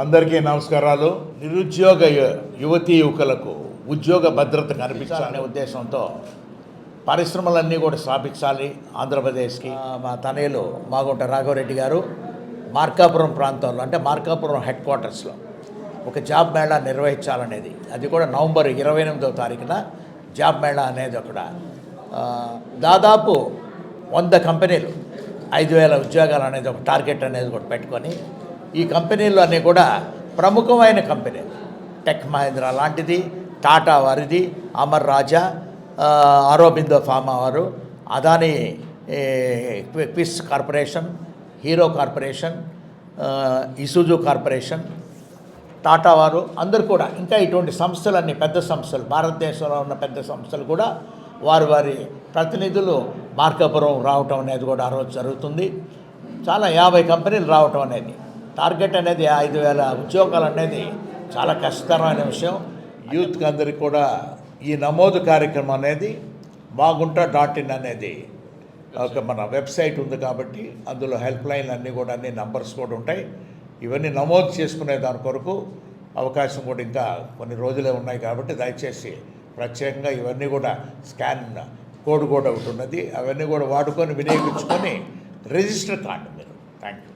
అందరికీ నమస్కారాలు. నిరుద్యోగ యువతీ యువకులకు ఉద్యోగ భద్రత కనిపించాలనే ఉద్దేశంతో పరిశ్రమలన్నీ కూడా స్థాపించాలి ఆంధ్రప్రదేశ్కి. మా తనయులు మాగుంట రాఘవరెడ్డి గారు మార్కాపురం ప్రాంతంలో, అంటే మార్కాపురం హెడ్ క్వార్టర్స్లో ఒక జాబ్ మేళా నిర్వహించాలనేది, అది కూడా నవంబర్ 28వ తారీఖున జాబ్ మేళా అనేది అక్కడ దాదాపు 100 కంపెనీలు 5,000 ఉద్యోగాలు అనేది ఒక టార్గెట్ అనేది కూడా పెట్టుకొని, ఈ కంపెనీలు అన్నీ కూడా ప్రముఖమైన కంపెనీలు, టెక్ మహేంద్ర లాంటిది, టాటా వారిది, అమర్ రాజా, ఆరోబిందో ఫార్మా వారు, Adani QIS corporation, hero corporation, Isuzu corporation, Tata వారు అందరు కూడా, ఇంకా ఇటువంటి సంస్థలన్నీ పెద్ద సంస్థలు, భారతదేశంలో ఉన్న పెద్ద సంస్థలు కూడా వారి ప్రతినిధులు మార్కాపురం రావటం అనేది కూడా ఆ రోజు జరుగుతుంది. చాలా 50 కంపెనీలు రావటం అనేది, టార్గెట్ అనేది 5,000 ఉద్యోగాలు అనేది చాలా కష్టతరమైన విషయం. యూత్కి అందరికీ కూడా ఈ నమోదు కార్యక్రమం అనేది మాగుంట.in అనేది ఒక మన వెబ్సైట్ ఉంది కాబట్టి అందులో హెల్ప్ లైన్ అన్నీ కూడా, అన్ని నంబర్స్ కూడా ఉంటాయి. ఇవన్నీ నమోదు చేసుకునే దాని కొరకు అవకాశం కూడా ఇంకా కొన్ని రోజులే ఉన్నాయి కాబట్టి దయచేసి ప్రత్యేకంగా ఇవన్నీ కూడా స్కాన్ కోడ్ కూడా ఒకటి ఉన్నది, అవన్నీ కూడా వాడుకొని వినియోగించుకొని రిజిస్టర్ కాండి మీరు. Thank you.